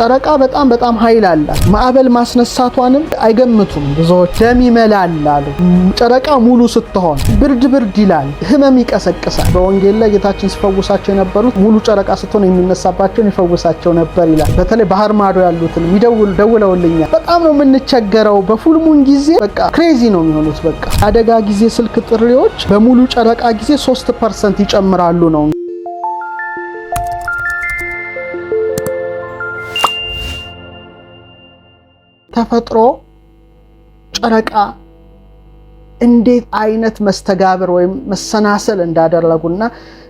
ጨረቃ በጣም ኃይል አላት። ማዕበል ማስነሳቷንም አይገምቱም ብዙዎች። ደም ይመላል አሉ። ጨረቃ ሙሉ ስትሆን ብርድ ይላል፣ ህመም ይቀሰቅሳል። በወንጌል ላይ ጌታችን ሲፈውሳቸው የነበሩት ሙሉ ጨረቃ ስትሆን የሚነሳባቸውን ይፈውሳቸው ነበር ይላል። በተለይ ባህር ማዶ ያሉትን ደውለውልኛል። በጣም ነው የምንቸገረው። በፉልሙን ጊዜ በቃ ክሬዚ ነው የሚሆኑት። በቃ አደጋ ጊዜ ስልክ ጥሪዎች በሙሉ ጨረቃ ጊዜ 3% ይጨምራሉ ነው። ተፈጥሮ ጨረቃ እንዴት አይነት መስተጋብር ወይም መሰናሰል እንዳደረጉና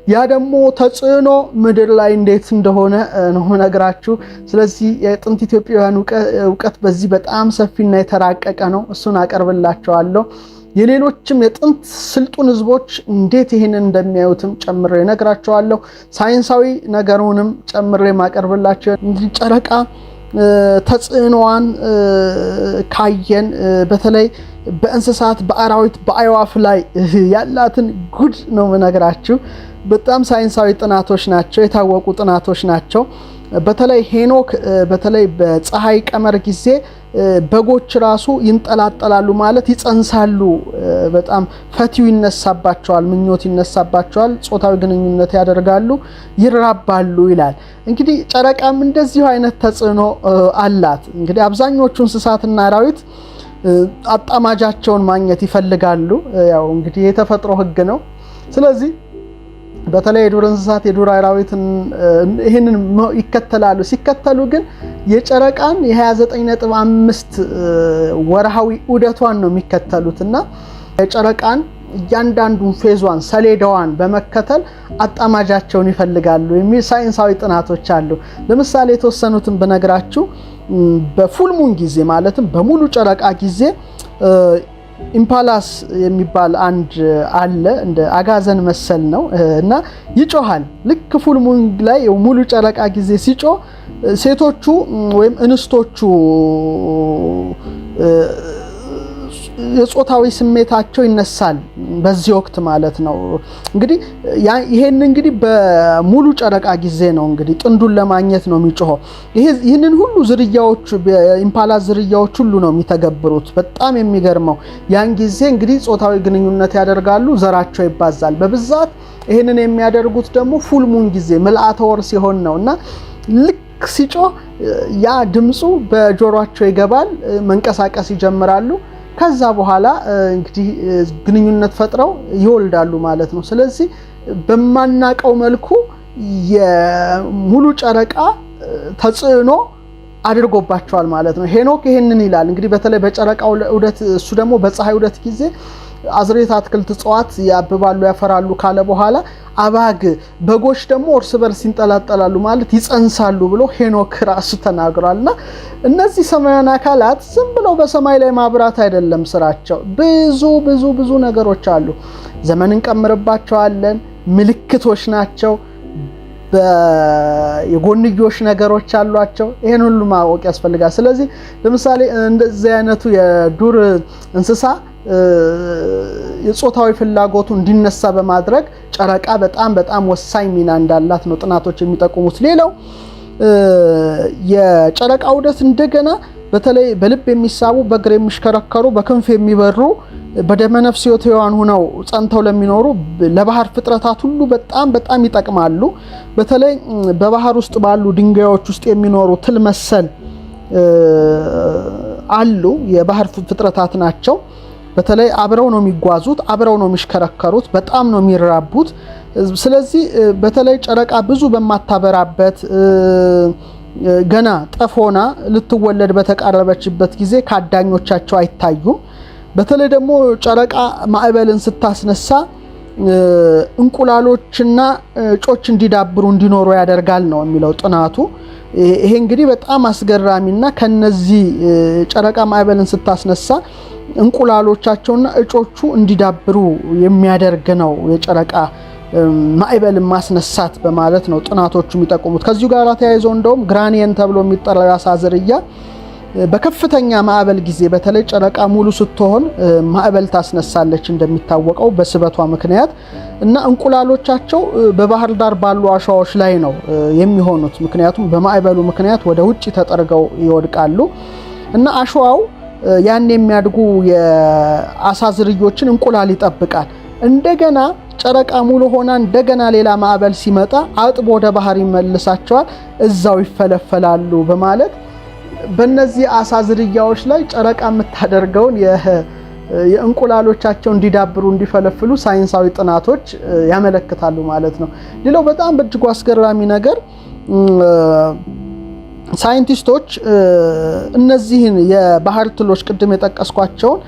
ያ ደግሞ ተጽዕኖ ምድር ላይ እንዴት እንደሆነ ነው ነግራችሁ። ስለዚህ የጥንት ኢትዮጵያውያን ዕውቀት በዚህ በጣም ሰፊና የተራቀቀ ነው። እሱን አቀርብላችኋለሁ። የሌሎችም የጥንት ስልጡን ህዝቦች እንዴት ይሄንን እንደሚያዩትም ጨምሬ ነግራችኋለሁ። ሳይንሳዊ ነገሩንም ጨምሬ ማቀርብላችሁ። ጨረቃ ተጽዕኖዋን ካየን በተለይ በእንስሳት፣ በአራዊት፣ በአይዋፍ ላይ ያላትን ጉድ ነው የምነግራችሁ። በጣም ሳይንሳዊ ጥናቶች ናቸው፣ የታወቁ ጥናቶች ናቸው። በተለይ ሄኖክ በተለይ በፀሐይ ቀመር ጊዜ በጎች ራሱ ይንጠላጠላሉ ማለት ይጸንሳሉ። በጣም ፈቲው ይነሳባቸዋል፣ ምኞት ይነሳባቸዋል፣ ጾታዊ ግንኙነት ያደርጋሉ፣ ይራባሉ ይላል። እንግዲህ ጨረቃም እንደዚሁ አይነት ተጽዕኖ አላት። እንግዲህ አብዛኞቹ እንስሳትና አራዊት አጣማጃቸውን ማግኘት ይፈልጋሉ። ያው እንግዲህ የተፈጥሮ ህግ ነው። ስለዚህ በተለይ የዱር እንስሳት የዱር አራዊትን ይሄንን ይከተላሉ። ሲከተሉ ግን የጨረቃን የ29.5 ወርሃዊ ዑደቷን ነው የሚከተሉትና የጨረቃን እያንዳንዱን ፌዟን ሰሌዳዋን በመከተል አጣማጃቸውን ይፈልጋሉ የሚል ሳይንሳዊ ጥናቶች አሉ። ለምሳሌ የተወሰኑትን በነግራችሁ በፉልሙን ጊዜ ማለትም በሙሉ ጨረቃ ጊዜ ኢምፓላስ የሚባል አንድ አለ፣ እንደ አጋዘን መሰል ነው እና ይጮሃል። ልክ ፉልሙን ላይ ሙሉ ጨረቃ ጊዜ ሲጮህ ሴቶቹ ወይም እንስቶቹ የጾታዊ ስሜታቸው ይነሳል በዚህ ወቅት ማለት ነው። እንግዲህ ይሄን እንግዲህ በሙሉ ጨረቃ ጊዜ ነው እንግዲህ ጥንዱን ለማግኘት ነው የሚጮኸው። ይሄንን ሁሉ ዝርያዎች ኢምፓላስ ዝርያዎች ሁሉ ነው የሚተገብሩት። በጣም የሚገርመው ያን ጊዜ እንግዲህ ጾታዊ ግንኙነት ያደርጋሉ፣ ዘራቸው ይባዛል። በብዛት ይሄንን የሚያደርጉት ደግሞ ፉልሙን ጊዜ ምልአተ ወር ሲሆን ነውና ልክ ሲጮህ ያ ድምፁ በጆሮአቸው ይገባል፣ መንቀሳቀስ ይጀምራሉ። ከዛ በኋላ እንግዲህ ግንኙነት ፈጥረው ይወልዳሉ ማለት ነው። ስለዚህ በማናቀው መልኩ የሙሉ ጨረቃ ተጽዕኖ አድርጎባቸዋል ማለት ነው። ሄኖክ ይሄንን ይላል እንግዲህ በተለይ በጨረቃው ዑደት፣ እሱ ደግሞ በፀሐይ ዑደት ጊዜ አዝሬት፣ አትክልት፣ እጽዋት ያብባሉ ያፈራሉ ካለ በኋላ አባግ በጎች ደግሞ እርስ በርስ ይንጠላጠላሉ ማለት ይጸንሳሉ ብሎ ሄኖክ ራሱ ተናግሯልና እነዚህ ሰማያውያን አካላት ዝም ብለው በሰማይ ላይ ማብራት አይደለም ስራቸው። ብዙ ነገሮች አሉ። ዘመን እንቀምርባቸዋለን፣ ምልክቶች ናቸው፣ የጎንዮሽ ነገሮች አሏቸው። ይሄን ሁሉ ማወቅ ያስፈልጋል። ስለዚህ ለምሳሌ እንደዚህ አይነቱ የዱር እንስሳ የጾታዊ ፍላጎቱ እንዲነሳ በማድረግ ጨረቃ በጣም ወሳኝ ሚና እንዳላት ነው ጥናቶች የሚጠቁሙት። ሌላው የጨረቃ ዑደት እንደገና በተለይ በልብ የሚሳቡ፣ በእግር የሚሽከረከሩ፣ በክንፍ የሚበሩ፣ በደመነፍስ ሕያዋን ሆነው ጸንተው ለሚኖሩ ለባህር ፍጥረታት ሁሉ በጣም ይጠቅማሉ። በተለይ በባህር ውስጥ ባሉ ድንጋዮች ውስጥ የሚኖሩ ትል መሰል አሉ፣ የባህር ፍጥረታት ናቸው። በተለይ አብረው ነው የሚጓዙት፣ አብረው ነው የሚሽከረከሩት፣ በጣም ነው የሚራቡት። ስለዚህ በተለይ ጨረቃ ብዙ በማታበራበት ገና ጠፎና ልትወለድ በተቃረበችበት ጊዜ ካዳኞቻቸው አይታዩም። በተለይ ደግሞ ጨረቃ ማዕበልን ስታስነሳ እንቁላሎችና እጮች እንዲዳብሩ እንዲኖሩ ያደርጋል ነው የሚለው ጥናቱ። ይሄ እንግዲህ በጣም አስገራሚና ከነዚህ ጨረቃ ማዕበልን ስታስነሳ እንቁላሎቻቸውና እጮቹ እንዲዳብሩ የሚያደርግ ነው የጨረቃ ማዕበልን ማስነሳት በማለት ነው ጥናቶቹ የሚጠቁሙት። ከዚሁ ጋር ተያይዞ እንደውም ግራኒየን ተብሎ የሚጠራው የአሳ ዝርያ በከፍተኛ ማዕበል ጊዜ በተለይ ጨረቃ ሙሉ ስትሆን ማዕበል ታስነሳለች እንደሚታወቀው በስበቷ ምክንያት እና እንቁላሎቻቸው በባህር ዳር ባሉ አሸዋዎች ላይ ነው የሚሆኑት። ምክንያቱም በማዕበሉ ምክንያት ወደ ውጪ ተጠርገው ይወድቃሉ እና አሸዋው ያን የሚያድጉ የአሳ ዝርዮችን እንቁላል ይጠብቃል። እንደገና ጨረቃ ሙሉ ሆና እንደገና ሌላ ማዕበል ሲመጣ አጥቦ ወደ ባህር ይመልሳቸዋል፣ እዛው ይፈለፈላሉ በማለት በእነዚህ አሳ ዝርያዎች ላይ ጨረቃ የምታደርገውን የእንቁላሎቻቸው እንዲዳብሩ እንዲፈለፍሉ ሳይንሳዊ ጥናቶች ያመለክታሉ ማለት ነው። ሌላው በጣም በእጅጉ አስገራሚ ነገር ሳይንቲስቶች እነዚህን የባህር ትሎች ቅድም የጠቀስኳቸውን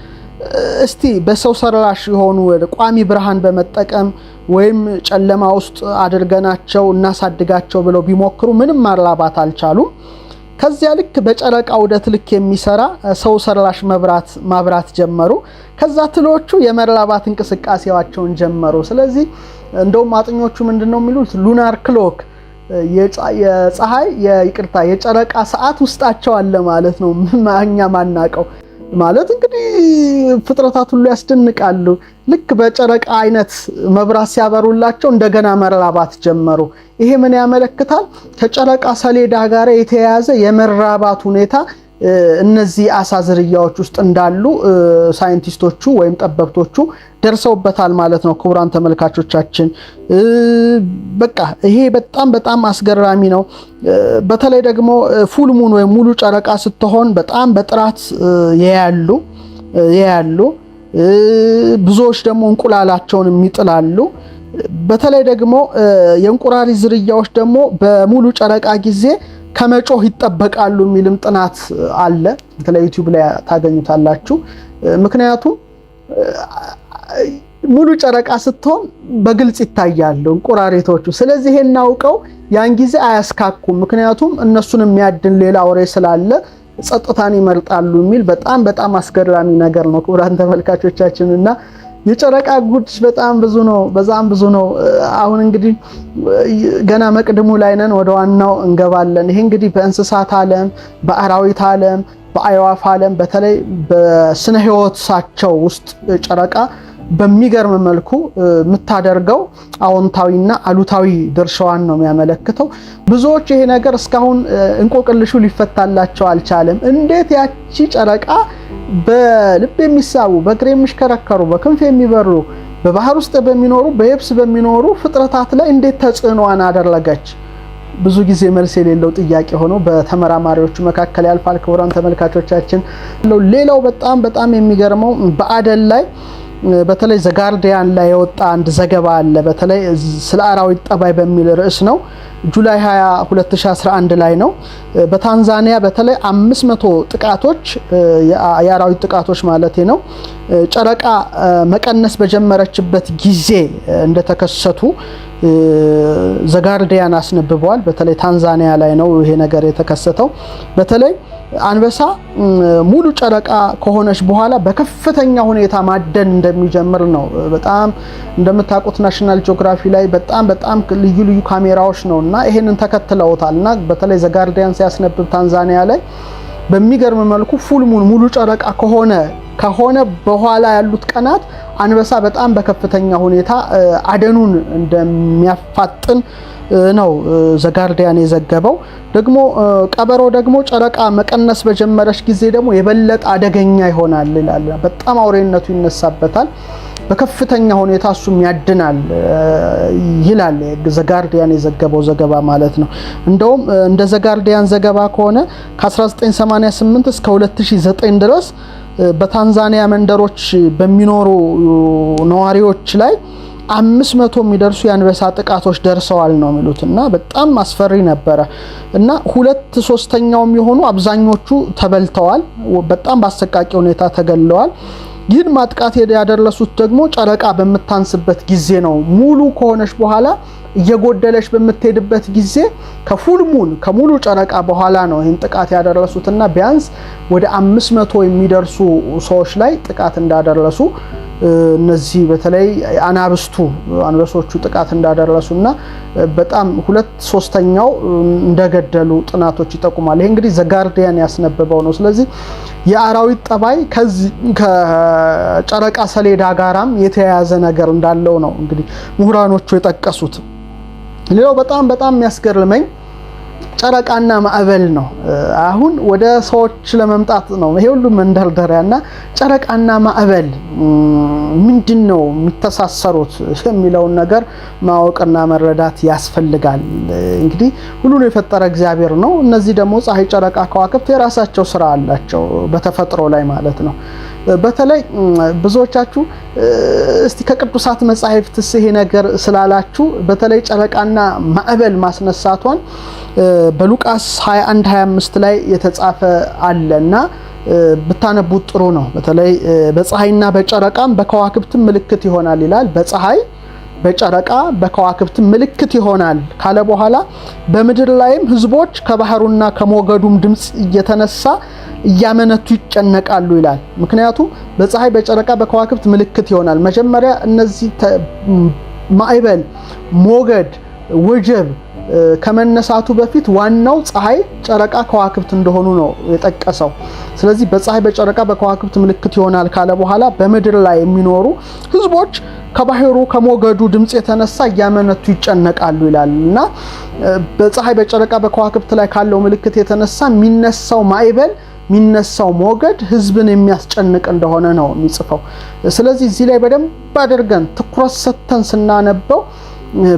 እስቲ በሰው ሰራሽ የሆኑ ቋሚ ብርሃን በመጠቀም ወይም ጨለማ ውስጥ አድርገናቸው እናሳድጋቸው ብለው ቢሞክሩ ምንም ማራባት አልቻሉም። ከዚያ ልክ በጨረቃ ዑደት ልክ የሚሰራ ሰው ሰራሽ መብራት ማብራት ጀመሩ። ከዛ ትሎቹ የመራባት እንቅስቃሴያቸውን ጀመሩ። ስለዚህ እንደውም አጥኞቹ ምንድነው የሚሉት ሉናር ክሎክ የፀሐይ የጨረቃ ሰዓት ውስጣቸው አለ ማለት ነው። ማኛ ማናቀው ማለት እንግዲህ ፍጥረታት ሁሉ ያስደንቃሉ። ልክ በጨረቃ አይነት መብራት ሲያበሩላቸው እንደገና መራባት ጀመሩ። ይሄ ምን ያመለክታል? ከጨረቃ ሰሌዳ ጋር የተያያዘ የመራባት ሁኔታ እነዚህ አሳ ዝርያዎች ውስጥ እንዳሉ ሳይንቲስቶቹ ወይም ጠበብቶቹ ደርሰውበታል ማለት ነው። ክቡራን ተመልካቾቻችን በቃ ይሄ በጣም አስገራሚ ነው። በተለይ ደግሞ ፉል ሙን ወይም ሙሉ ጨረቃ ስትሆን በጣም በጥራት ያያሉ። ብዙዎች ደግሞ እንቁላላቸውን የሚጥላሉ። በተለይ ደግሞ የእንቁራሪት ዝርያዎች ደግሞ በሙሉ ጨረቃ ጊዜ ከመጮህ ይጠበቃሉ የሚልም ጥናት አለ። በተለይ ዩቲዩብ ላይ ታገኙታላችሁ። ምክንያቱም ሙሉ ጨረቃ ስትሆን በግልጽ ይታያሉ እንቁራሪቶቹ። ስለዚህ ይሄን አውቀው ያን ጊዜ አያስካኩም። ምክንያቱም እነሱን የሚያድን ሌላ አውሬ ስላለ ጸጥታን ይመርጣሉ የሚል በጣም አስገራሚ ነገር ነው ክቡራን ተመልካቾቻችንና የጨረቃ ጉድ በጣም ብዙ ነው። አሁን እንግዲህ ገና መቅድሙ ላይ ነን፣ ወደ ዋናው እንገባለን። ይሄ እንግዲህ በእንስሳት ዓለም፣ በአራዊት ዓለም፣ በአይዋፍ ዓለም በተለይ በስነ ህይወታቸው ውስጥ ጨረቃ በሚገርም መልኩ የምታደርገው አዎንታዊና አሉታዊ ድርሻዋን ነው የሚያመለክተው። ብዙዎች ይሄ ነገር እስካሁን እንቆቅልሹ ሊፈታላቸው አልቻለም። እንዴት ያቺ ጨረቃ በልብ የሚሳቡ በእግር የሚሽከረከሩ በክንፍ የሚበሩ በባህር ውስጥ በሚኖሩ በየብስ በሚኖሩ ፍጥረታት ላይ እንዴት ተጽዕኖዋን አደረገች? ብዙ ጊዜ መልስ የሌለው ጥያቄ ሆኖ በተመራማሪዎቹ መካከል ያልፋል። ክቡራን ተመልካቾቻችን ሌላው በጣም የሚገርመው በአደን ላይ በተለይ ዘጋርዲያን ላይ የወጣ አንድ ዘገባ አለ። በተለይ ስለ አራዊት ጠባይ በሚል ርዕስ ነው። ጁላይ 20 2011 ላይ ነው። በታንዛኒያ በተለይ 500 ጥቃቶች የአራዊት ጥቃቶች ማለት ነው ጨረቃ መቀነስ በጀመረችበት ጊዜ እንደተከሰቱ ዘጋርዲያን አስነብበዋል። በተለይ ታንዛኒያ ላይ ነው ይሄ ነገር የተከሰተው። በተለይ አንበሳ ሙሉ ጨረቃ ከሆነች በኋላ በከፍተኛ ሁኔታ ማደን እንደሚጀምር ነው። በጣም እንደምታውቁት ናሽናል ጂኦግራፊ ላይ በጣም ልዩ ካሜራዎች ነውና ይሄንን ተከትለውታልና በተለይ ዘጋርዲያን ሲያስነብብ ታንዛኒያ ላይ በሚገርም መልኩ ፉል ሙን ሙሉ ጨረቃ ከሆነ በኋላ ያሉት ቀናት አንበሳ በጣም በከፍተኛ ሁኔታ አደኑን እንደሚያፋጥን ነው ዘጋርዲያን የዘገበው። ደግሞ ቀበሮ ደግሞ ጨረቃ መቀነስ በጀመረች ጊዜ ደግሞ የበለጠ አደገኛ ይሆናል ይላል። በጣም አውሬነቱ ይነሳበታል፣ በከፍተኛ ሁኔታ እሱም ያድናል ይላል ዘጋርዲያን የዘገበው ዘገባ ማለት ነው። እንደውም እንደ ዘጋርዲያን ዘገባ ከሆነ ከ1988 እስከ 2009 ድረስ በታንዛኒያ መንደሮች በሚኖሩ ነዋሪዎች ላይ 500 የሚደርሱ የአንበሳ ጥቃቶች ደርሰዋል ነው የሚሉትና በጣም አስፈሪ ነበረ እና 2/3 የሚሆኑ አብዛኞቹ ተበልተዋል፣ በጣም በአሰቃቂ ሁኔታ ተገለዋል። ይህን ማጥቃት ያደረሱት ደግሞ ጨረቃ በምታንስበት ጊዜ ነው። ሙሉ ከሆነች በኋላ እየጎደለች በምትሄድበት ጊዜ ከሙሉ ጨረቃ በኋላ ነው ይህን ጥቃት ያደረሱትና ቢያንስ ወደ 500 የሚደርሱ ሰዎች ላይ ጥቃት እንዳደረሱ እነዚህ በተለይ አንበሶቹ ጥቃት እንዳደረሱና በጣም 2/3 እንደገደሉ ጥናቶች ይጠቁማል። ይሄ እንግዲህ ዘ ጋርዲያን ያስነበበው ነው። ስለዚህ የአራዊት ጠባይ ከጨረቃ ሰሌዳ ጋራም የተያያዘ ነገር እንዳለው ነው እንግዲህ ምሁራኖቹ የጠቀሱት። ሌላው በጣም የሚያስገርመኝ ጨረቃና ማዕበል ነው። አሁን ወደ ሰዎች ለመምጣት ነው ይሄ ሁሉ መንደርደሪያና ጨረቃና ማዕበል ምንድነው የሚተሳሰሩት የሚለውን ነገር ማወቅና መረዳት ያስፈልጋል። እንግዲህ ሁሉን የፈጠረ እግዚአብሔር ነው። እነዚህ ደግሞ ፀሐይ፣ ጨረቃ፣ ከዋክብት የራሳቸው ስራ አላቸው በተፈጥሮ ላይ ማለት ነው። በተለይ ብዙዎቻችሁ እስቲ ከቅዱሳት መጻሕፍትስ ይሄ ነገር ስላላችሁ በተለይ ጨረቃና ማዕበል ማስነሳቷን በሉቃስ 21:25 ላይ የተጻፈ አለና ብታነቡት ጥሩ ነው። በተለይ በፀሐይና በጨረቃም በከዋክብትም ምልክት ይሆናል ይላል። በፀሐይ በጨረቃ በከዋክብትም ምልክት ይሆናል ካለ በኋላ በምድር ላይም ሕዝቦች ከባህሩና ከሞገዱም ድምጽ እየተነሳ እያመነቱ ይጨነቃሉ ይላል። ምክንያቱም በፀሐይ በጨረቃ በከዋክብት ምልክት ይሆናል። መጀመሪያ እነዚህ ማዕበል፣ ሞገድ፣ ወጀብ ከመነሳቱ በፊት ዋናው ፀሐይ፣ ጨረቃ፣ ከዋክብት እንደሆኑ ነው የጠቀሰው። ስለዚህ በፀሐይ በጨረቃ በከዋክብት ምልክት ይሆናል ካለ በኋላ በምድር ላይ የሚኖሩ ሕዝቦች ከባህሩ ከሞገዱ ድምጽ የተነሳ እያመነቱ ይጨነቃሉ ይላል እና በፀሐይ በጨረቃ በከዋክብት ላይ ካለው ምልክት የተነሳ የሚነሳው ማዕበል የሚነሳው ሞገድ ህዝብን የሚያስጨንቅ እንደሆነ ነው የሚጽፈው። ስለዚህ እዚህ ላይ በደንብ አድርገን ትኩረት ሰጥተን ስናነበው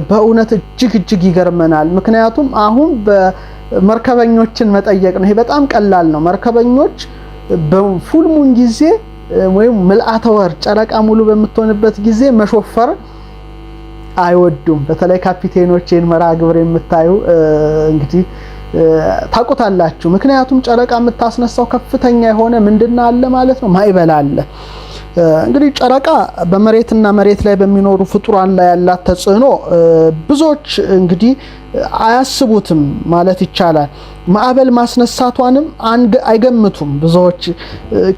በእውነት እጅግ ይገርመናል። ምክንያቱም አሁን በመርከበኞችን መጠየቅ ነው። ይሄ በጣም ቀላል ነው። መርከበኞች በፉል ሙን ጊዜ ወይም ምልአተ ወር ጨረቃ ሙሉ በምትሆንበት ጊዜ መሾፈር አይወዱም። በተለይ ካፒቴኖችን መርሃ ግብር የምታዩ እንግዲህ ታውቁታላችሁ። ምክንያቱም ጨረቃ የምታስነሳው ከፍተኛ የሆነ ምንድነው አለ ማለት ነው፣ ማዕበል አለ። እንግዲህ ጨረቃ በመሬትና መሬት ላይ በሚኖሩ ፍጡራን ላይ ያላት ተጽዕኖ ብዙዎች እንግዲህ አያስቡትም ማለት ይቻላል። ማዕበል ማስነሳቷንም አይገምቱም። ብዙዎች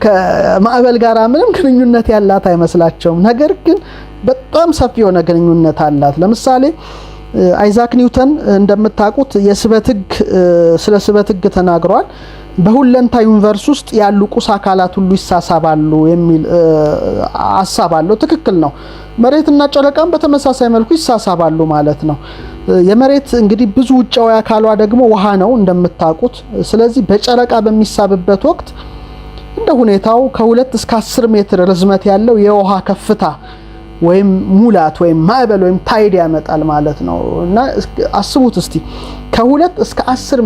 ከማዕበል ጋር ምንም ግንኙነት ያላት አይመስላቸውም። ነገር ግን በጣም ሰፊ የሆነ ግንኙነት አላት። ለምሳሌ አይዛክ ኒውተን እንደምታውቁት ስለ ስበት ሕግ ተናግሯል። በሁለንታ ዩኒቨርስ ውስጥ ያሉ ቁስ አካላት ሁሉ ይሳሳባሉ የሚል ሐሳብ አለው። ትክክል ነው። መሬትና ጨረቃም በተመሳሳይ መልኩ ይሳሳባሉ ማለት ነው። የመሬት እንግዲህ ብዙ ውጫዊ አካሏ ደግሞ ውሃ ነው እንደምታውቁት። ስለዚህ በጨረቃ በሚሳብበት ወቅት እንደ ሁኔታው ከ2 እስከ 10 ሜትር ርዝመት ያለው የውሃ ከፍታ ወይም ሙላት ወይም ማዕበል ወይም ታይድ ያመጣል ማለት ነው። እና አስቡት እስቲ ከ2 እስከ 10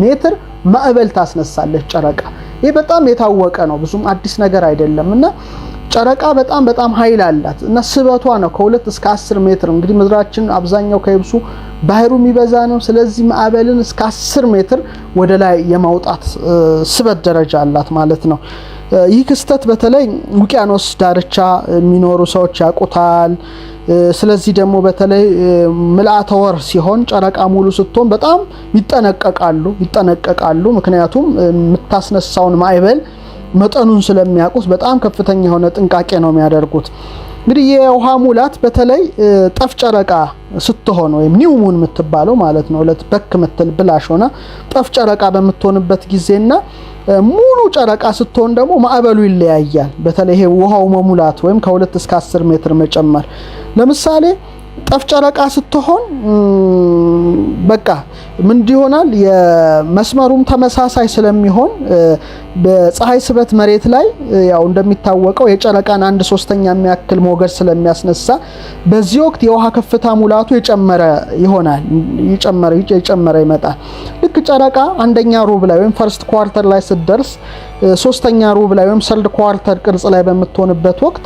ሜትር ማዕበል ታስነሳለች ጨረቃ። ይሄ በጣም የታወቀ ነው፣ ብዙም አዲስ ነገር አይደለም። እና ጨረቃ በጣም ኃይል አላት እና ስበቷ ነው ከ2 እስከ 10 ሜትር። እንግዲህ ምድራችን አብዛኛው ከየብሱ ባህሩ የሚበዛ ነው። ስለዚህ ማዕበልን እስከ 10 ሜትር ወደ ላይ የማውጣት ስበት ደረጃ አላት ማለት ነው። ይህ ክስተት በተለይ ውቅያኖስ ዳርቻ የሚኖሩ ሰዎች ያውቁታል። ስለዚህ ደግሞ በተለይ ምልአተ ወር ሲሆን ጨረቃ ሙሉ ስትሆን በጣም ይጠነቀቃሉ። ምክንያቱም የምታስነሳውን ማዕበል መጠኑን ስለሚያውቁት በጣም ከፍተኛ የሆነ ጥንቃቄ ነው የሚያደርጉት። እንግዲህ የውሃ ሙላት በተለይ ጠፍ ጨረቃ ስትሆን ወይም ኒው ሙን የምትባለው ማለት ነው በክ ምትል ብላሽ ሆና ጠፍ ጨረቃ በምትሆንበት ጊዜና ሙሉ ጨረቃ ስትሆን ደግሞ ማዕበሉ ይለያያል። በተለይ ይሄ ውሃው መሙላት ወይም ከ2 እስከ 10 ሜትር መጨመር። ለምሳሌ ጠፍ ጨረቃ ስትሆን በቃ ምን ይሆናል? የመስመሩም ተመሳሳይ ስለሚሆን በፀሐይ ስበት መሬት ላይ ያው እንደሚታወቀው የጨረቃን 1/3 የሚያክል ሞገድ ስለሚያስነሳ በዚህ ወቅት የውሃ ከፍታ ሙላቱ የጨመረ ይመጣል። ልክ ጨረቃ አንደኛ ሩብ ላይ ወይም ፈርስት ኳርተር ላይ ስትደርስ 3ኛ ሩብ ላይ ወይም ሰርድ ኳርተር ቅርጽ ላይ በምትሆንበት ወቅት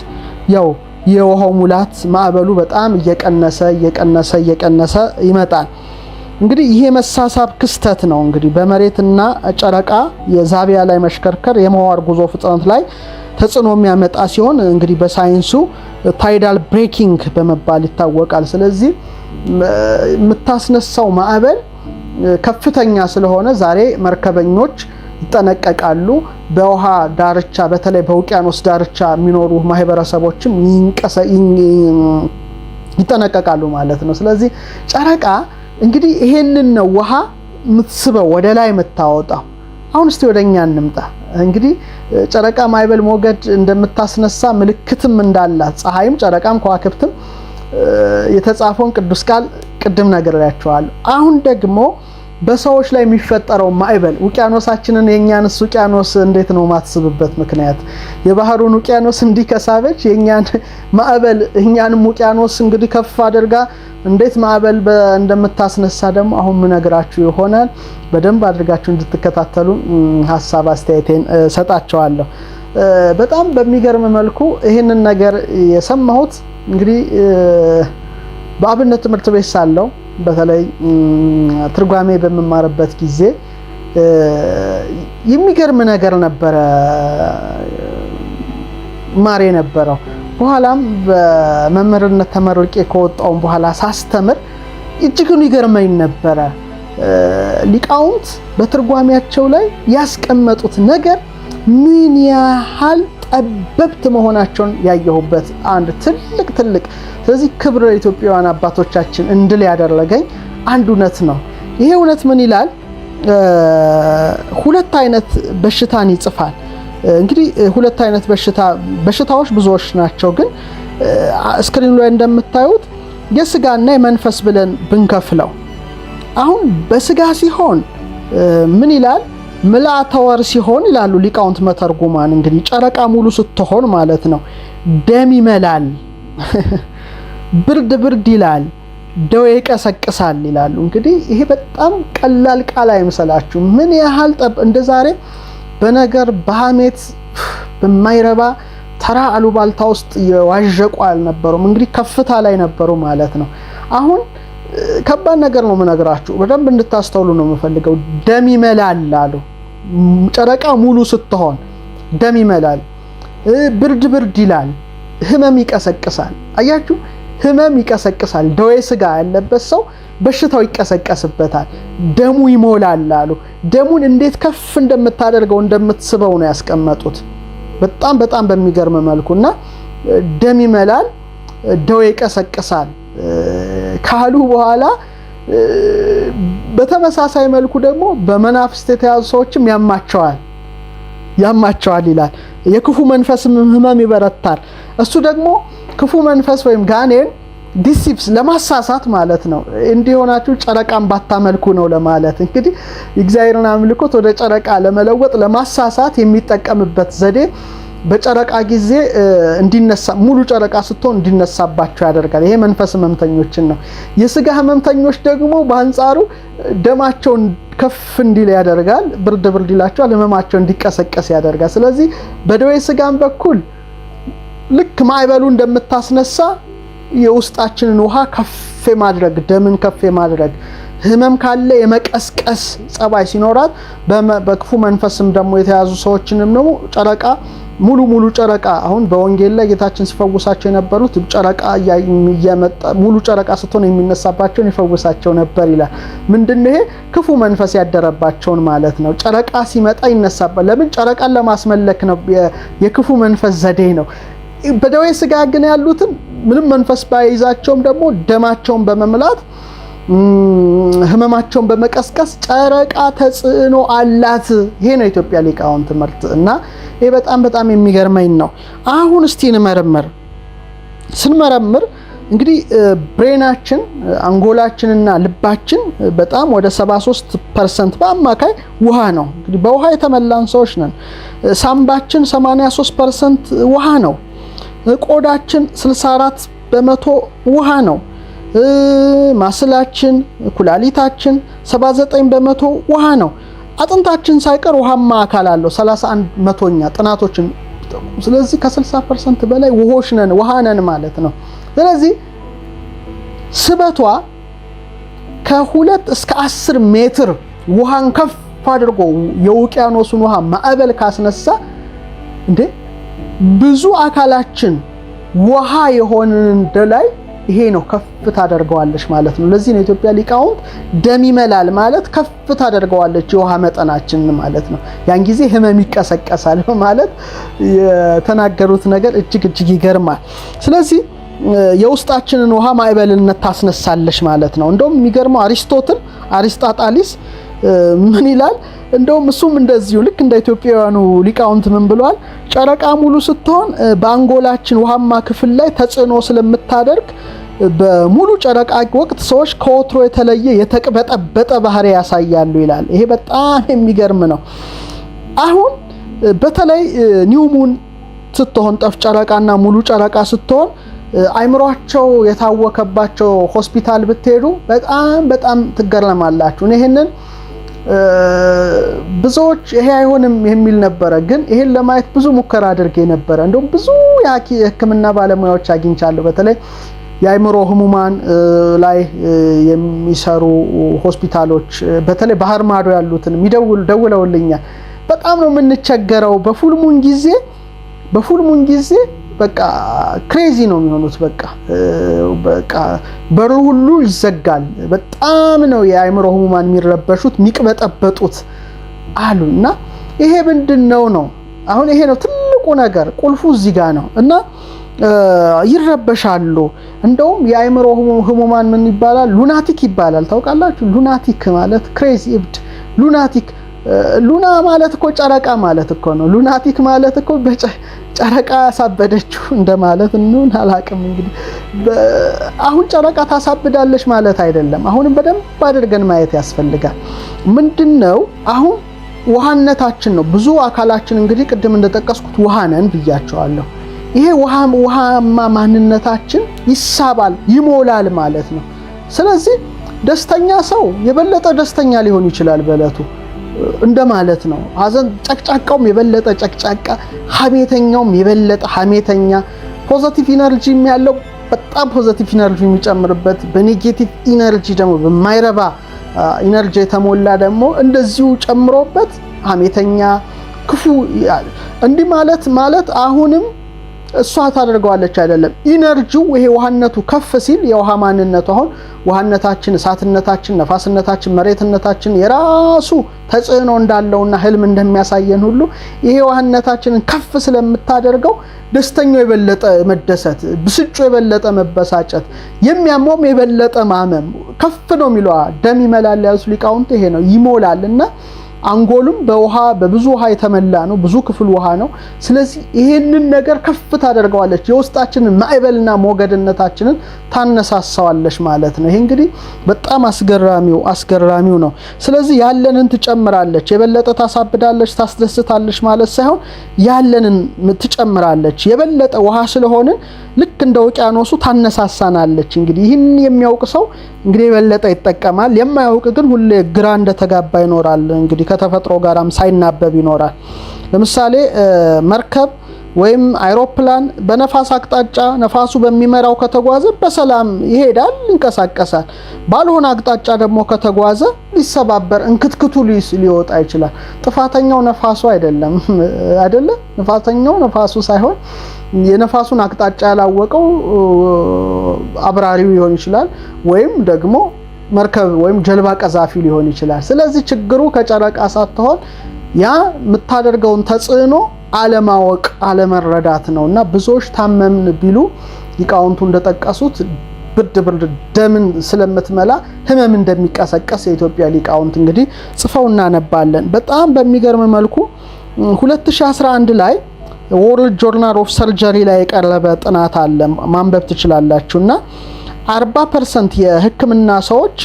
ያው የውሃው ሙላት ማዕበሉ በጣም እየቀነሰ ይመጣል። እንግዲህ ይሄ መሳሳብ ክስተት ነው እንግዲህ በመሬትና ጨረቃ የዛቢያ ላይ መሽከርከር የመዋር ጉዞ ፍጥነት ላይ ተጽዕኖ የሚያመጣ ሲሆን እንግዲህ በሳይንሱ ታይዳል ብሬኪንግ በመባል ይታወቃል። ስለዚህ የምታስነሳው ማዕበል ከፍተኛ ስለሆነ ዛሬ መርከበኞች ይጠነቀቃሉ። በውሃ ዳርቻ በተለይ በውቅያኖስ ዳርቻ የሚኖሩ ማህበረሰቦችም ይጠነቀቃሉ ማለት ነው። ስለዚህ ጨረቃ እንግዲህ ይሄንን ነው ውሃ የምትስበው ወደ ላይ የምታወጣው። አሁን እስቲ ወደኛ እንምጣ። እንግዲህ ጨረቃ ማዕበል ሞገድ እንደምታስነሳ ምልክትም እንዳላት ፀሐይም ጨረቃም ከዋክብትም የተጻፈውን ቅዱስ ቃል ቅድም ነግሬያቸዋለሁ። አሁን ደግሞ በሰዎች ላይ የሚፈጠረው ማዕበል ውቅያኖሳችንን የኛንስ ውቅያኖስ እንዴት ነው ማትስብበት ምክንያት? የባህሩን ውቅያኖስ እንዲከሳበች የኛን ማዕበል እኛንም ውቅያኖስ እንግዲህ ከፍ አድርጋ እንዴት ማዕበል እንደምታስነሳ ደግሞ አሁን ምነግራችሁ ይሆናል። በደንብ አድርጋችሁ እንድትከታተሉ ሐሳብ አስተያየቴን ሰጣቸዋለሁ። በጣም በሚገርም መልኩ ይሄንን ነገር የሰማሁት እንግዲህ በአብነት ትምህርት ቤት ሳለው በተለይ ትርጓሜ በመማርበት ጊዜ የሚገርም ነገር ነበረ ማሬ ነበረው። በኋላም በመምህርነት ተመርቄ ከወጣው በኋላ ሳስተምር እጅጉን ይገርመኝ ነበረ። ሊቃውንት በትርጓሜያቸው ላይ ያስቀመጡት ነገር ምን ያህል ጠበብት መሆናቸውን ያየሁበት አንድ ትልቅ ስለዚህ ክብር ኢትዮጵያውያን አባቶቻችን እንድል ያደረገኝ አንድ እውነት ነው። ይሄ እውነት ምን ይላል? ሁለት አይነት በሽታን ይጽፋል። እንግዲህ ሁለት አይነት በሽታዎች ብዙዎች ናቸው፣ ግን ስክሪኑ ላይ እንደምታዩት የስጋና የመንፈስ ብለን ብንከፍለው አሁን በስጋ ሲሆን ምን ይላል? ምልአተ ወር ሲሆን ይላሉ ሊቃውንት መተርጉማን። እንግዲህ ጨረቃ ሙሉ ስትሆን ማለት ነው ደም ይመላል፣ ብርድ ይላል፣ ደዌ ይቀሰቅሳል ይላሉ። እንግዲህ ይሄ በጣም ቀላል ቃል አይመስላችሁ? ምን ያህል እንደ ዛሬ በነገር በሐሜት በማይረባ ተራ አሉባልታ ውስጥ የዋዠቁ አልነበሩም። እንግዲህ ከፍታ ላይ ነበሩ ማለት ነው። አሁን ከባድ ነገር ነው የምነግራችሁ፣ በደንብ እንድታስተውሉ ነው የምፈልገው። ደም ይመላል አሉ። ጨረቃ ሙሉ ስትሆን ደም ይመላል፣ ብርድ ይላል፣ ህመም ይቀሰቅሳል። አያችሁ፣ ህመም ይቀሰቅሳል። ደዌ ስጋ ያለበት ሰው በሽታው ይቀሰቀስበታል፣ ደሙ ይሞላል አሉ። ደሙን እንዴት ከፍ እንደምታደርገው እንደምትስበው ነው ያስቀመጡት በጣም በሚገርም መልኩና ደም ይመላል፣ ደዌ ይቀሰቅሳል ካሉ በኋላ በተመሳሳይ መልኩ ደግሞ በመናፍስት የተያዙ ሰዎችም ያማቸዋል ይላል። የክፉ መንፈስም ህመም ይበረታል። እሱ ደግሞ ክፉ መንፈስ ወይም ጋኔን ዲሲፕስ ለማሳሳት ማለት ነው። እንዲሆናችሁ ጨረቃን ባታመልኩ ነው ለማለት። እንግዲህ እግዚአብሔርን አምልኮት ወደ ጨረቃ ለመለወጥ ለማሳሳት የሚጠቀምበት ዘዴ በጨረቃ ጊዜ እንዲነሳ ሙሉ ጨረቃ ስትሆን እንዲነሳባቸው ያደርጋል። ይሄ መንፈስ ህመምተኞችን ነው። የስጋ ህመምተኞች ደግሞ በአንጻሩ ደማቸውን ከፍ እንዲል ያደርጋል፣ ብርድ ይላቸዋል፣ ህመማቸው እንዲቀሰቀስ ያደርጋል። ስለዚህ በደዌ ስጋም በኩል ልክ ማዕበሉ እንደምታስነሳ የውስጣችንን ውሃ ከፍ ማድረግ፣ ደምን ከፍ ማድረግ፣ ህመም ካለ የመቀስቀስ ጸባይ ሲኖራት፣ በክፉ መንፈስም ደግሞ የተያዙ ሰዎችንም ነው ጨረቃ ሙሉ ጨረቃ አሁን በወንጌል ላይ ጌታችን ሲፈውሳቸው የነበሩት ጨረቃ እየመጣ ሙሉ ጨረቃ ስትሆን የሚነሳባቸውን ይፈውሳቸው ነበር ይላል። ምንድነው ይሄ? ክፉ መንፈስ ያደረባቸውን ማለት ነው። ጨረቃ ሲመጣ ይነሳባል። ለምን? ጨረቃን ለማስመለክ ነው። የክፉ መንፈስ ዘዴ ነው። በደዌ ስጋ ግን ያሉትን ምንም መንፈስ ባይዛቸውም ደግሞ ደማቸውን በመምላት ህመማቸውን በመቀስቀስ ጨረቃ ተጽዕኖ አላት። ይሄ ነው ኢትዮጵያ ሊቃውንት ትምህርት እና ይሄ በጣም የሚገርመኝ ነው። አሁን እስቲ ስንመረምር እንግዲህ ብሬናችን አንጎላችንና ልባችን በጣም ወደ 73% በአማካይ ውሃ ነው። እንግዲህ በውሃ የተመላን ሰዎች ነን። ሳምባችን 83% ውሃ ነው። ቆዳችን 64% ውሃ ነው። ማስላችን ኩላሊታችን 79% ውሃ ነው። አጥንታችን ሳይቀር ውሃማ አካል አለው 31% ጥናቶችን። ስለዚህ ከ60% በላይ ውሃዎች ነን፣ ውሃ ነን ማለት ነው። ስለዚህ ስበቷ ከ2 እስከ 10 ሜትር ውሃን ከፍ አድርጎ የውቅያኖሱን ውሃ ማዕበል ካስነሳ እንዴ ብዙ አካላችን ውሃ የሆነን ላይ ይሄ ነው ከፍ ታደርገዋለች ማለት ነው። ለዚህ ነው ኢትዮጵያ ሊቃውንት ደም ይመላል ማለት ከፍ ታደርገዋለች የውሃ መጠናችን ማለት ነው። ያን ጊዜ ህመም ይቀሰቀሳል ማለት የተናገሩት ነገር እጅግ ይገርማል። ስለዚህ የውስጣችንን ውሃ ማዕበልነት ታስነሳለች ማለት ነው። እንደውም የሚገርመው አሪስጣጣሊስ ምን ይላል? እንደውም እሱም እንደዚሁ ልክ እንደ ኢትዮጵያውያኑ ሊቃውንት ምን ብሏል? ጨረቃ ሙሉ ስትሆን በአንጎላችን ውሃማ ክፍል ላይ ተጽዕኖ ስለምታደርግ በሙሉ ጨረቃ ወቅት ሰዎች ከወትሮ የተለየ የተቅበጠበጠ ባህሪ ያሳያሉ ይላል። ይሄ በጣም የሚገርም ነው። አሁን በተለይ ኒው ሙን ስትሆን ጠፍ ጨረቃና ሙሉ ጨረቃ ስትሆን አይምሯቸው የታወከባቸው ሆስፒታል ብትሄዱ በጣም ትገረማላችሁ። ይሄንን ብዙዎች ይሄ አይሆንም የሚል ነበረ፣ ግን ይሄን ለማየት ብዙ ሙከራ አድርጌ ነበረ። እንደውም ብዙ የሕክምና ባለሙያዎች አግኝቻለሁ። በተለይ የአይምሮ ህሙማን ላይ የሚሰሩ ሆስፒታሎች በተለይ ባህር ማዶ ያሉትን ደውለውልኛል። በጣም ነው የምንቸገረው። በፉልሙን ጊዜ በቃ ክሬዚ ነው የሚሆኑት። በቃ በሩ ሁሉ ይዘጋል። በጣም ነው የአይምሮ ህሙማን የሚረበሹት የሚቅበጠበጡት አሉና ይሄ ምንድነው ነው? አሁን ይሄ ነው ትልቁ ነገር፣ ቁልፉ እዚህ ጋር ነው እና ይረበሻሉ። እንደውም የአይምሮ ህሙማን ምን ይባላል? ሉናቲክ ይባላል። ታውቃላችሁ? ሉናቲክ ማለት ክሬዚ እብድ። ሉና ማለት እኮ ጨረቃ ማለት እኮ ነው። ሉናቲክ ማለት እኮ ጨረቃ ያሳበደችው እንደማለት ነው። አላቅም እንግዲህ አሁን ጨረቃ ታሳብዳለች ማለት አይደለም። አሁንም በደንብ አድርገን ማየት ያስፈልጋል። ምንድነው አሁን ውሃነታችን ነው። ብዙ አካላችን እንግዲህ ቅድም እንደጠቀስኩት ውሃ ነን ብያቸዋለሁ። ይሄ ውሃማ ማንነታችን ይሳባል፣ ይሞላል ማለት ነው። ስለዚህ ደስተኛ ሰው የበለጠ ደስተኛ ሊሆን ይችላል በእለቱ እንደማለት ነው። ሀዘን ጨቅጫቃውም የበለጠ ጨቅጫቃ፣ ሐሜተኛውም የበለጠ ሐሜተኛ፣ ፖዚቲቭ ኢነርጂ ያለው በጣም ፖዚቲቭ ኢነርጂ የሚጨምርበት፣ በኔጌቲቭ ኢነርጂ ደግሞ በማይረባ ኢነርጂ የተሞላ ደግሞ እንደዚሁ ጨምሮበት ሐሜተኛ፣ ክፉ እንዲህ ማለት አሁንም እሷ ታደርገዋለች አይደለም። ኢነርጂው ይሄ ውሃነቱ ከፍ ሲል የውሃ ማንነቱ አሁን ውሃነታችን፣ እሳትነታችን፣ ነፋስነታችን፣ መሬትነታችን የራሱ ተጽዕኖ እንዳለውና ህልም እንደሚያሳየን ሁሉ ይሄ ውሃነታችንን ከፍ ስለምታደርገው ደስተኛው የበለጠ መደሰት፣ ብስጩ የበለጠ መበሳጨት፣ የሚያመውም የበለጠ ማመም ከፍ ነው የሚለው ደም ይመላል ያሉት ሊቃውንት ይሄ ነው። ይሞላልና አንጎሉም በብዙ ውሃ የተመላ ነው። ብዙ ክፍል ውሃ ነው። ስለዚህ ይሄንን ነገር ከፍ ታደርገዋለች። የውስጣችንን ማዕበልና ሞገድነታችንን ታነሳሳዋለች ማለት ነው። ይሄ እንግዲህ በጣም አስገራሚው ነው። ስለዚህ ያለንን ትጨምራለች፣ የበለጠ ታሳብዳለች፣ ታስደስታለች ማለት ሳይሆን ያለንን ትጨምራለች። የበለጠ ውሃ ስለሆንን ልክ እንደ ውቅያኖሱ ታነሳሳናለች። እንግዲህ ይህን የሚያውቅ ሰው እንግዲህ የበለጠ ይጠቀማል። የማያውቅ ግን ሁሌ ግራ እንደተጋባ ይኖራል። እንግዲህ ከተፈጥሮ ጋራም ሳይናበብ ይኖራል። ለምሳሌ መርከብ ወይም አይሮፕላን በነፋስ አቅጣጫ ነፋሱ በሚመራው ከተጓዘ በሰላም ይሄዳል፣ ይንቀሳቀሳል። ባልሆነ አቅጣጫ ደግሞ ከተጓዘ ሊሰባበር እንክትክቱ ሊወጣ ይችላል። ጥፋተኛው ነፋሱ አይደለም። ጥፋተኛው ነፋሱ ሳይሆን የነፋሱን አቅጣጫ ያላወቀው አብራሪው ሊሆን ይችላል፣ ወይም ደግሞ መርከብ ወይም ጀልባ ቀዛፊ ሊሆን ይችላል። ስለዚህ ችግሩ ከጨረቃ ሳትሆን ያ የምታደርገውን ተጽዕኖ አለማወቅ፣ አለመረዳት ነውና ብዙዎች ታመምን ቢሉ ሊቃውንቱ እንደጠቀሱት ብርድ ደምን ስለምትመላ ህመም እንደሚቀሰቀስ የኢትዮጵያ ሊቃውንት እንግዲህ ጽፈው እናነባለን። በጣም በሚገርም መልኩ 2011 ላይ ወርልድ ጆርናል ኦፍ ሰርጀሪ ላይ የቀረበ ጥናት አለ፣ ማንበብ ትችላላችሁና 40% የህክምና ሰዎች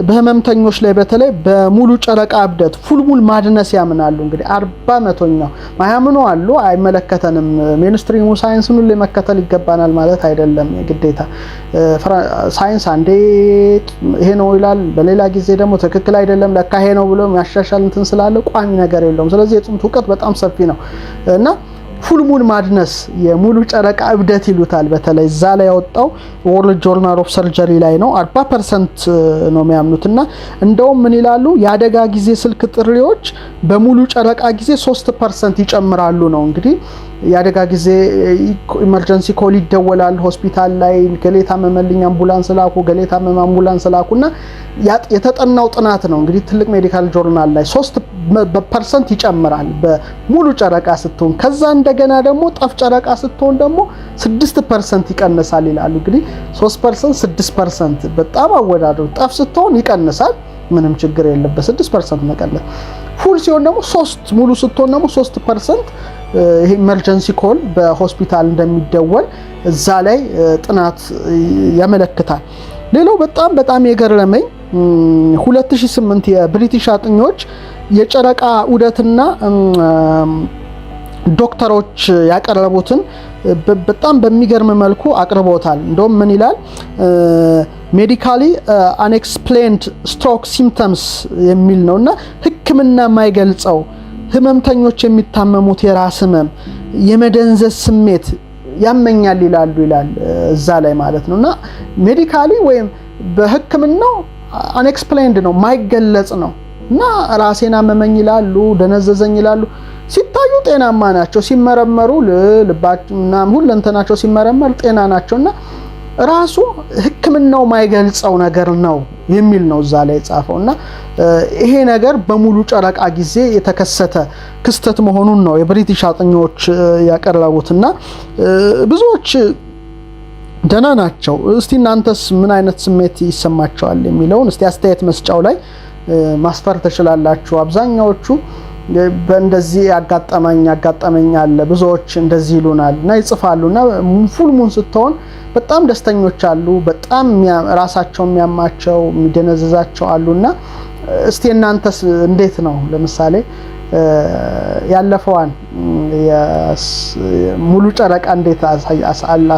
በህመምተኞች ላይ በተለይ በሙሉ ጨረቃ እብደት ፉልሙል ማድነስ ያምናሉ። እንግዲህ 40% ማያምኑ አሉ። አይመለከተንም፣ ሜንስትሪሙ ሳይንስን ሁሉ መከተል ይገባናል ማለት አይደለም ግዴታ። ሳይንስ አንዴ ይሄ ነው ይላል፣ በሌላ ጊዜ ደግሞ ትክክል አይደለም ለካ ይሄ ነው ብሎ የሚያሻሻል እንትን ስላለ ቋሚ ነገር የለውም። ስለዚህ የጥንት እውቀት በጣም ሰፊ ነው እና ፉል ሙን ማድነስ የሙሉ ጨረቃ እብደት ይሉታል። በተለይ እዛ ላይ ያወጣው ወርልድ ጆርናል ኦፍ ሰርጀሪ ላይ ነው። 40% ነው የሚያምኑትና እንደውም ምን ይላሉ የአደጋ ጊዜ ስልክ ጥሪዎች በሙሉ ጨረቃ ጊዜ 3% ይጨምራሉ ነው። እንግዲህ የአደጋ ጊዜ ኢመርጀንሲ ኮል ይደወላል ሆስፒታል ላይ ገሌ ታመመልኝ አምቡላንስ ላኩ፣ ገሌ ታመመ አምቡላንስ ላኩና የተጠናው ጥናት ነው እንግዲህ ትልቅ ሜዲካል ጆርናል ላይ 3% ይጨምራል በሙሉ ጨረቃ ስትሆን። ከዛ እንደገና ደግሞ ጠፍ ጨረቃ ስትሆን ደግሞ 6% ይቀንሳል ይላሉ። እንግዲህ 3% 6% በጣም አወዳደሩ። ጠፍ ስትሆን ይቀንሳል ምንም ችግር የለበት 6% መቀነስ። ፉል ሲሆን ደግሞ 3 ሙሉ ስትሆን ደግሞ 3% ይሄ ኢመርጀንሲ ኮል በሆስፒታል እንደሚደወል እዛ ላይ ጥናት ያመለክታል። ሌላው በጣም የገረመኝ 2008 የብሪቲሽ አጥኞች የጨረቃ ዑደትና ዶክተሮች ያቀረቡትን በጣም በሚገርም መልኩ አቅርቦታል። እንደውም ምን ይላል ሜዲካሊ አንኤክስፕሌንድ ስትሮክ ሲምፕተምስ የሚል ነውና ሕክምና የማይገልጸው ህመምተኞች የሚታመሙት የራስ ህመም፣ የመደንዘዝ ስሜት ያመኛል ይላል እዛ ላይ ማለት ነውና ሜዲካሊ ወይም በሕክምናው አንኤክስፕሌንድ ነው ማይገለጽ ነው እና ራሴን አመመኝ ይላሉ፣ ደነዘዘኝ ይላሉ። ሲታዩ ጤናማ ናቸው፣ ሲመረመሩ ልባቸውና ሁለንተናቸው ሲመረመር ጤና ናቸውና ራሱ ሕክምናው ማይገልጸው ነገር ነው የሚል ነው እዛ ላይ ጻፈውና ይሄ ነገር በሙሉ ጨረቃ ጊዜ የተከሰተ ክስተት መሆኑን ነው የብሪቲሽ አጥኞች ያቀረቡትና ብዙዎች ደህና ናቸው። እስቲ እናንተስ ምን አይነት ስሜት ይሰማቸዋል የሚለውን እስቲ አስተያየት መስጫው ላይ ማስፈር ትችላላችሁ። አብዛኛዎቹ በእንደዚህ ያጋጠመኝ አለ ብዙዎች እንደዚህ ይሉናል እና ይጽፋሉና ፉል ሙን ስትሆን በጣም ደስተኞች አሉ፣ በጣም ራሳቸው የሚያማቸው የሚደነዘዛቸው አሉና እስቲ እናንተስ እንዴት ነው? ለምሳሌ ያለፈዋን ሙሉ ጨረቃ እንዴት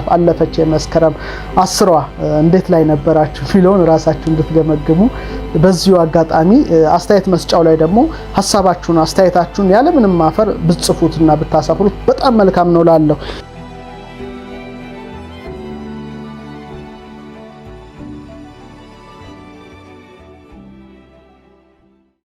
አለፈች? የመስከረም 10ዋ እንዴት ላይ ነበራችሁ የሚለውን ራሳችሁ እንድትገመግሙ በዚሁ አጋጣሚ አስተያየት መስጫው ላይ ደግሞ ሐሳባችሁን አስተያየታችሁን ያለምንም ማፈር ብትጽፉትና ብታሰፍሩት በጣም መልካም ነው ላለው